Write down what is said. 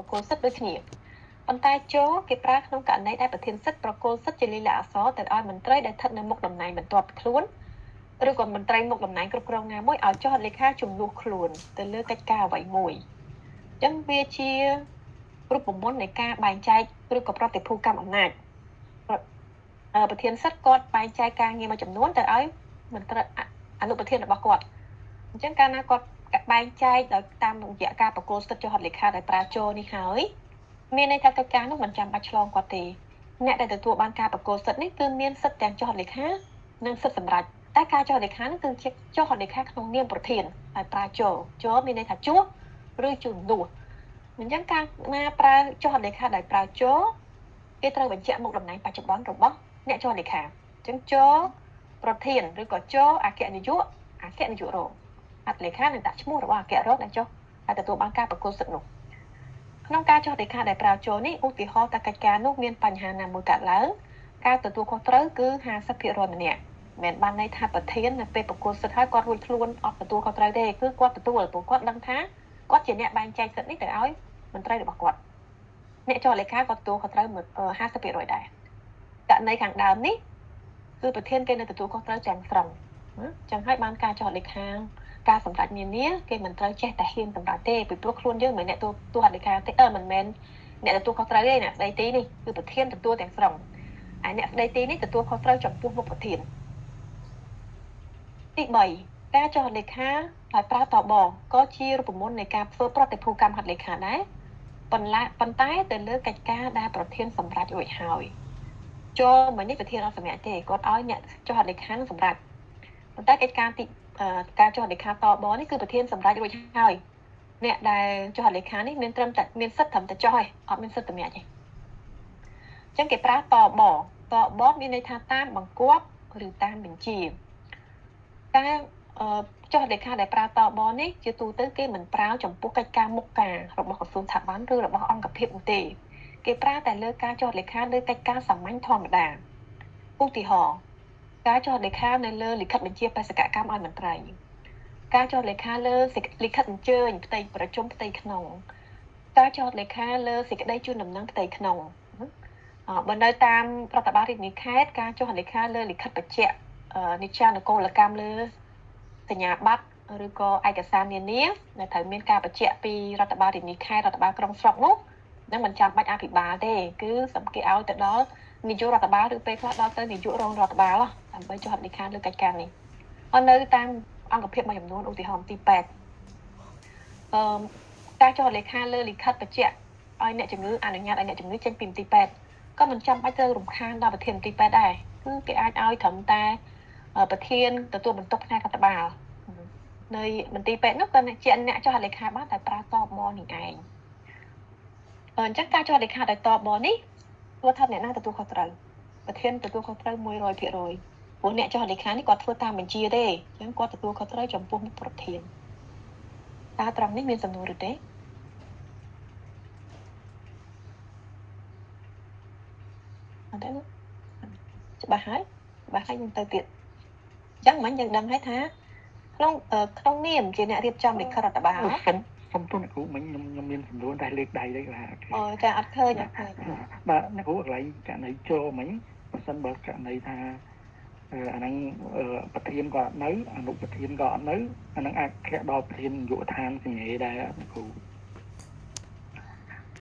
បកគោលសិទ្ធដូចគ្នាប៉ុន្តែចូលគេប្រើក្នុងករណីដែលប្រធានសិទ្ធិប្រគល់សិទ្ធិជាលិលាអក្សរទៅឲ្យមន្ត្រីដែលស្ថិតនៅមុខតំណែងបន្ទាប់ពីខ្លួនឬក៏មន្ត្រីមុខតំណែងគ្រប់គ្រងណាមួយឲ្យចុះហត្ថលេខាជំនួសខ្លួនទៅលើកិច្ចការអ្វីមួយអញ្ចឹងវាជារូបមន្តនៃការបែងចែកឬក៏ប្រតិភូកម្មអំណាចប្រធានសិទ្ធិគាត់បែងចែកការងារមួយចំនួនទៅឲ្យមន្ត្រីអនុប្រធានរបស់គាត់អញ្ចឹងកាលណាគាត់បែងចែកដោយតាមរយៈការប្រគល់សិទ្ធិចុះហត្ថលេខាដោយប្រើចូលនេះហើយមានន័យថាកិច្ចការនោះមិនចាំបាច់ឆ្លងគាត់ទេអ្នកដែលទទួលបានការប្រគល់សិទ្ធិនេះគឺមានសិទ្ធិទាំងចុះហត្ថលេខានិងសិទ្ធិសម្រេចតែការចុះហត្ថលេខានោះគឺជាចុះហត្ថលេខាក្នុងនាមប្រធានហើយប្រើចូលមានន័យថាជួសឬជំនួសអញ្ចឹងការណាប្រើចុះហត្ថលេខាដោយប្រើចូលគេត្រូវបញ្ជាក់មុខតំណែងបច្ចុប្បន្នរបស់អ្នកចុះហត្ថលេខាអញ្ចឹងចូលប្រធានឬក៏ចូលអគ្គនាយករងហត្ថលេខានឹងដាក់ឈ្មោះរបស់អគ្គរងដែលចុះហើយទទួលបានការប្រគល់សិទ្ធិនោះក្នុងការចុះហត្ថលេខាដែលប្រើចូលនេះឧទាហរណ៍ថាកិច្ចការនោះមានបញ្ហាណាមួយកើតឡើងការទទួលខុសត្រូវគឺ 50% ម្នាក់មិនបានន័យថាប្រធាននៅពេលប្រគល់សិទ្ធិហើយគាត់រួចខ្លួនអត់ទទួលខុសត្រូវទេគឺគាត់ទទួលព្រោះគាត់ដឹងថាគាត់ជាអ្នកបែងចែកសិទ្ធិនេះទៅឲ្យមន្ត្រីរបស់គាត់អ្នកចុះហត្ថលេខាគាត់ទទួលខុសត្រូវ 50% ដែរករណីខាងដើមនេះគឺប្រធានគេនៅទទួលខុសត្រូវទាំងស្រុងអញ្ចឹងហើយបានការចុះហត្ថលេខាការសម្រេចនានាគេមិនត្រូវចេះតែហ៊ានសម្រេចទេពីព្រោះខ្លួនយើងមិនអ្នកទទួលហត្ថលេខាទេមិនមែនអ្នកទទួលខុសត្រូវទេអ្នកស្ដីទីនេះគឺប្រធានទទួលទាំងស្រុងហើយអ្នកស្ដីទីនេះទទួលខុសត្រូវចំពោះមុខប្រធានទី3ការចុះហត្ថលេខាដោយប្រើតបក៏ជារូបមន្តនៃការធ្វើប្រតិភូកម្មហត្ថលេខាដែរប៉ុន្តែទៅលើកិច្ចការដែលប្រធានសម្រេចរួចហើយចូលមកនេះប្រធានអត់សម្រេចទេគាត់ឲ្យអ្នកចុះហត្ថលេខាសម្រេចប៉ុន្តែកិច្ចការទីការចុះហត្ថលេខាតបនេះគឺប្រធានសម្រេចរួចហើយអ្នកដែលចុះហត្ថលេខានេះមានត្រឹមតែមានសិទ្ធិត្រឹមតែចុះឯងអត់មានសិទ្ធិសម្រេចទេអញ្ចឹងគេប្រើតបមានន័យថាតាមបង្គាប់ឬតាមបញ្ជាការចុះហត្ថលេខាដែលប្រើតបនេះជាទូទៅគេមិនប្រើចំពោះកិច្ចការមុខការរបស់ក្រសួងស្ថាប័នឬរបស់អង្គភាពនោះទេគេប្រើតែលើការចុះហត្ថលេខាលើកិច្ចការសាមញ្ញធម្មតាឧទាហរណ៍ការចុះហត្ថលេខានៅលើលិខិតបញ្ជាបេសកកម្មឲ្យមន្ត្រីការចុះហត្ថលេខាលើលិខិតអញ្ជើញផ្ទៃប្រជុំផ្ទៃក្នុងការចុះហត្ថលេខាលើសេចក្តីជូនដំណឹងផ្ទៃក្នុងបើនៅតាមរដ្ឋបាលរាជធានីខេត្តការចុះហត្ថលេខាលើលិខិតបញ្ជាក់និច្ចានុកូលកម្មលើសញ្ញាបត្រឬក៏ឯកសារនានាដែលត្រូវមានការបញ្ជាក់ពីរដ្ឋបាលរាជធានីខេត្តរដ្ឋបាលក្រុងស្រុកនោះនឹងមិនចាំបាច់អភិបាលទេគឺសម្គេឲ្យទៅដល់នាយករដ្ឋបាលឬពេលខ្លះដល់ទៅនាយករងរដ្ឋបាលដើម្បីចុះហត្ថលេខាលើកិច្ចការនេះហើយនៅតាមអង្គភាពមួយចំនួនឧទាហរណ៍ទី8ការចុះហត្ថលេខាលើលិខិតបញ្ជាក់ឲ្យអ្នកជំងឺអនុញ្ញាតឲ្យអ្នកជំងឺចេញពីមន្ទីរពេទ្យក៏មិនចាំបាច់ត្រូវរំខានដល់ប្រធានមន្ទីរពេទ្យដែរគឺគេអាចឲ្យត្រឹមតែប្រធានទទួលបន្ទុកផ្នែករដ្ឋបាលនៅមន្ទីរពេទ្យនោះក៏ជាអ្នកចុះហត្ថលេខាបានតែប្រើតបនេះឯងអញ្ចឹងការចុះហត្ថលេខាដោយតបនេះធ្វើថាអ្នកណាទទួលខុសត្រូវប្រធានទទួលខុសត្រូវ 100% ព្រោះអ្នកចុះហត្ថលេខានេះគាត់ធ្វើតាមបញ្ជាទេអញ្ចឹងគាត់ទទួលខុសត្រូវចំពោះមុខប្រធានតើត្រង់នេះមានសំណួរឬទេអត់ទេច្បាស់ហើយយើងទៅទៀតអញ្ចឹងមិញយើងដឹងហើយថាក្នុងនាមជាអ្នករៀបចំលិខិតរដ្ឋបាលសុំទោសអ្នកគ្រូមិញខ្ញុំមានសំណួរតែលើកដៃទេបាទចាអត់ឃើញបាទអ្នកគ្រូកន្លែងករណីចូលមិញបើសិនបើករណីថាអាហ្នឹងប្រធានក៏អត់នៅអនុប្រធានក៏អត់នៅអាហ្នឹងអាចធ្លាក់ដល់ប្រធាននាយកដ្ឋានសញ្ញាដែរអ្នកគ្រូ